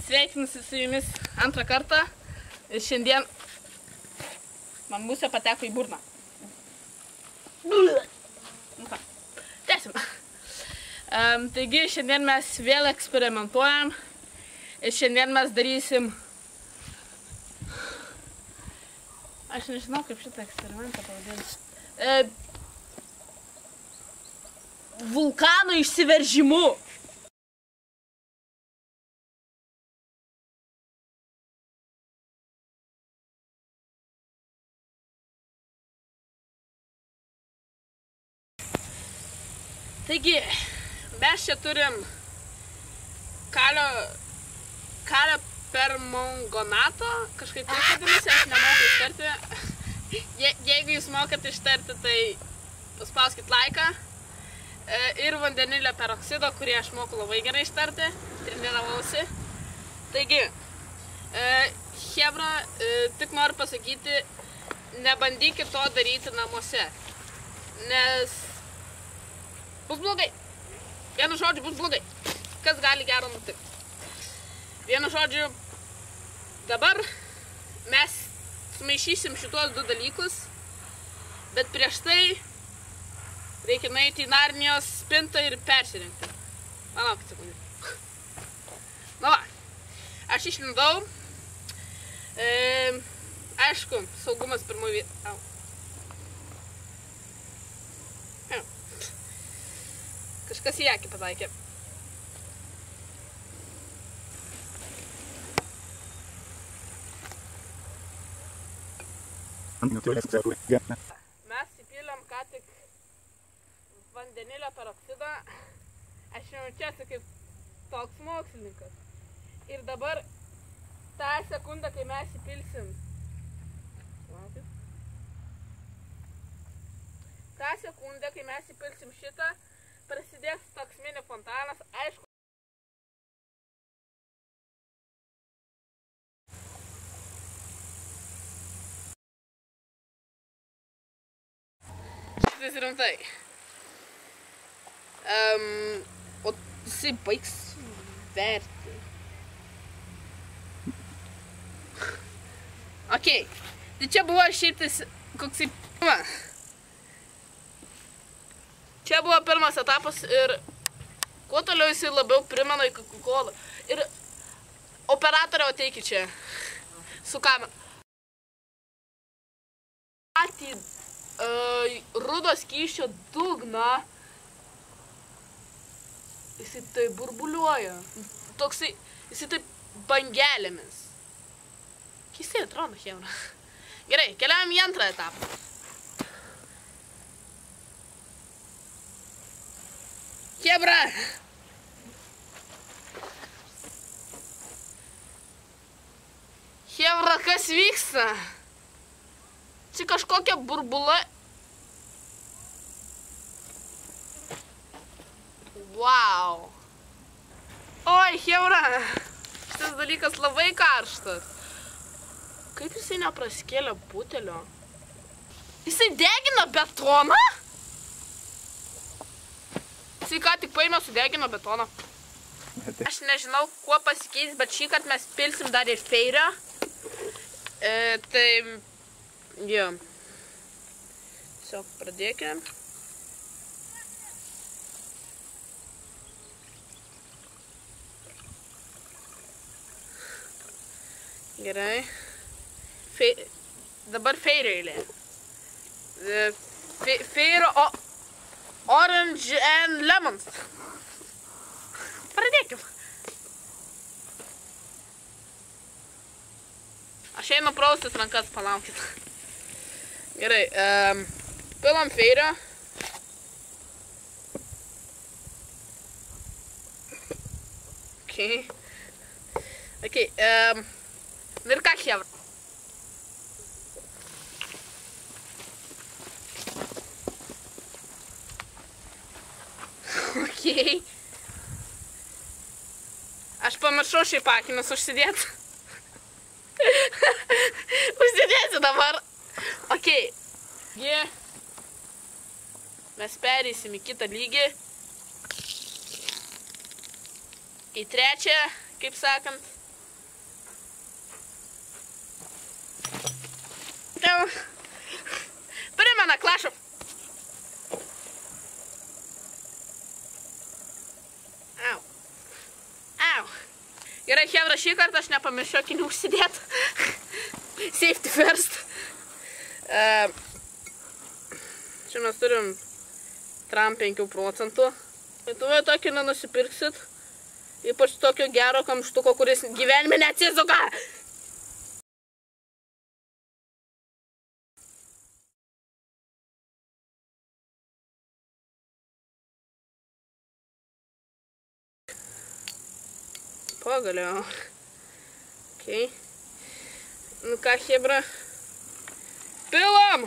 Sveikinusi su jumis antrą kartą ir šiandien man musė pateko į burną. Nu ką, tęsim. Taigi šiandien mes vėl eksperimentuojam ir šiandien mes darysim... Aš nežinau, kaip šitą eksperimentą pavadinti. Vulkano išsiveržimu. Taigi, mes čia turim kalio permangonato, kažkaip taip vadinasi, aš nemoku ištarti. Jeigu jūs mokat ištarti, tai paspauskit laiką. Ir vandenilio peroksido, kurį aš moku labai gerai ištarti, treniravausi. Taigi, chebra, tik noriu pasakyti, nebandykit to daryti namuose, nes bus blogai. Vienu žodžiu, bus blogai. Kas gali gero nutikti? Vienu žodžiu, dabar mes sumaišysim šitos du dalykus, bet prieš tai reikia nueiti į Narnijos spintą ir persirinkti. Palaukit sekundį. Na va, aš išlindau. Aišku, saugumas pirmoji vieta. Kažkas į akį pataikė. Mes įpylėm ką tik vandenilio peroksidą. Aš jaučiuosi kaip toks mokslininkas. Ir dabar tą sekundę, kai mes įpilsim. tą sekundę, kai mes įpilsim šitą, prasidės toks mini fontanas, aišku. Šitas rimtai. O jisai baigs verti. Okei, tai čia buvo šitas koksai... Čia buvo pirmas etapas ir kuo toliau jisai labiau primena į Coca-Colą. Ir operatoriau ateikit čia su kamera. Patį rudo skysčio dugną jisai tai burbuliuoja. Toksai, jisai taip bangelėmis. Keistai atrodo, chebra. Gerai, keliaujam į antrą etapą. Chebra! Chebra, kas vyksta? Čia kažkokia burbula. Wow. Oi, chebra. Šitas dalykas labai karštas. Kaip jisai nepraskėlė butelio? Jisai degina betoną? Jisai ką tik paėmė sudegino betoną. Aš nežinau, kuo pasikeis, bet šį kartą mes pilsim dar ir feirio. Tai... Jo. Tiesiog pradėkime. Gerai. Dabar feirio eilė. Feirio orange and lemons. Pradėkim. Aš einu praustis rankas, palaukit. Gerai, pilam feirio. Okei, ir ką chebra? Okei. Aš pamiršau šiaip akinius užsidėti. Užsidėsiu dabar. Okei. Mes pereisim į kitą lygį. Į trečią, kaip sakant. Primena Clash of... Au. Au. Gerai, chebra, šį kartą aš nepamiršiu akinių užsidėt. Safety first. Čia mes turim tram 5%. Lietuvoje tokį nenusipirksit. Ypač tokio gero kamštuko, kuris gyvenime neatsisuka. Pagaliau. Okay. Nu ką, chebra? Pilam!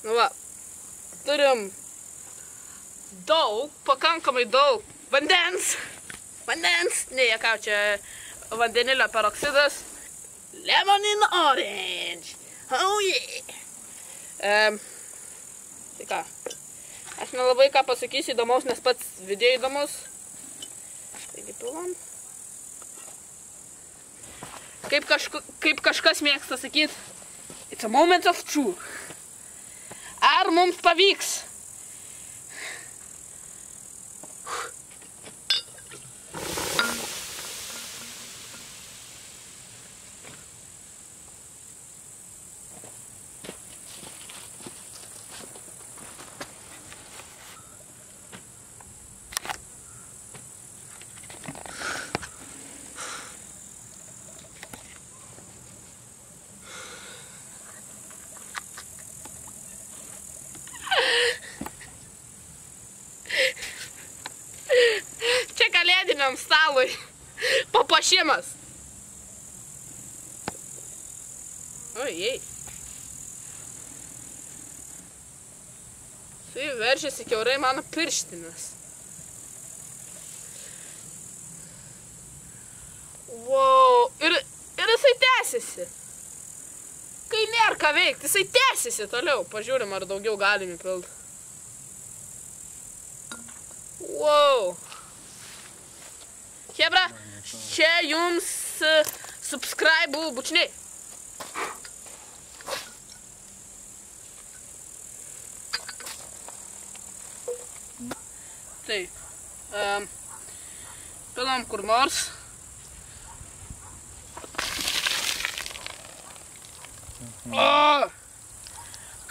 Nu va, turim daug, pakankamai daug vandens. Ne, ką čia vandenilio peroksidas. Lemon in orange. Oh yeah. Tai ką, aš nelabai ką pasakysiu įdomaus, nes pats video įdomus. Taigi pilam. Kaip kažkas mėgsta sakyti, it's a moment of truth. Ar mums pavyks? Kalėdiniam stalui papuošimas. Ojei. Tai veržiasi kiaurai mano pirštinis. Wow. Ir jisai tęsiasi. Kai nėra ką veikti, jisai tęsiasi toliau. Pažiūrim, ar daugiau galim įpilti. Wow. Chebra, čia jums subscribe bučiniai. Taip. Pilam kur nors. O!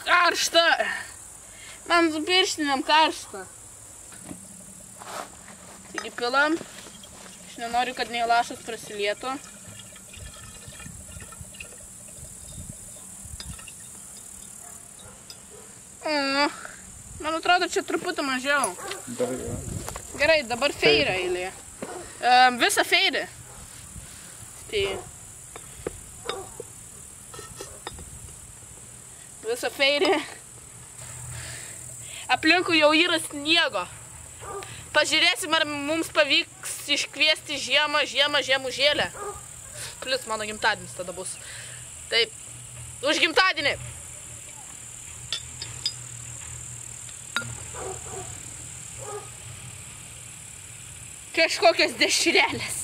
Karšta. Man su pirštinėm karšta. Taigi pilam. Aš nenoriu, kad nei lašas prasilietų. Man atrodo, čia truputį mažiau. Gerai, dabar feirė eilė. Visą feirį. Tai... Visą feirį. Aplinkui jau yra sniego. Pažiūrėsim, ar mums pavyks iškviesti žiemužėlę. Plius mano gimtadienis tada bus. Taip, už gimtadienį. Kažkokios dešrelės.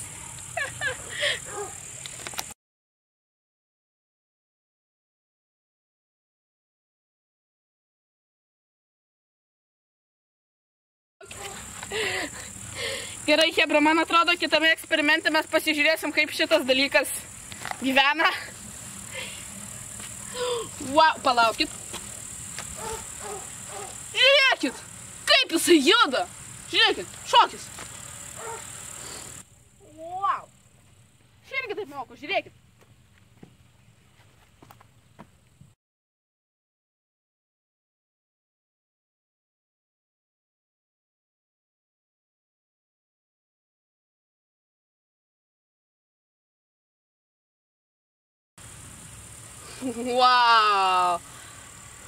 Gerai, chebra, man atrodo, kitame eksperimente mes pasižiūrėsim, kaip šitas dalykas gyvena. Wow, palaukit. Žiūrėkit, kaip jisai juda. Žiūrėkit, šokis. Wow. Aš irgi taip moku, žiūrėkit. Wow.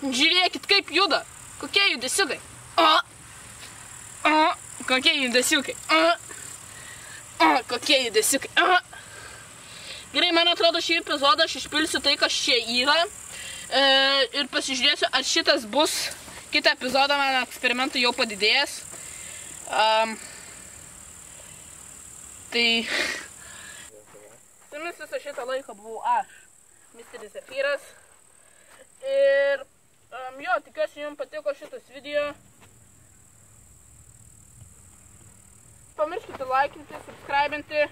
Žiūrėkit, kaip juda. Kokie judesiukai. Kokie judesiukai. Kokie judesiukai. Gerai, man atrodo, šį epizodą aš išpilsiu tai, kas čia yra. Ir pasižiūrėsiu, ar šitas bus. Kitą epizodą man eksperimentų jau padidėjęs. Tai... Su jumis visą šitą laiką buvau aš, Misteris Zefyras. Ir jo, tikiuosi jums patiko šitas video. Pamirškite laikinti, subscribinti.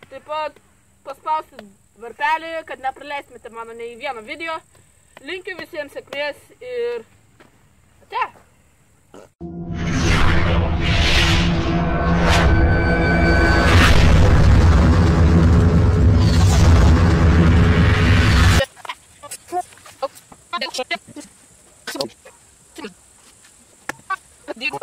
Taip pat paspausti varpelį, kad nepraleistumėte mano nei vieno video. Linkiu visiems sėkmės ir ate! Digo,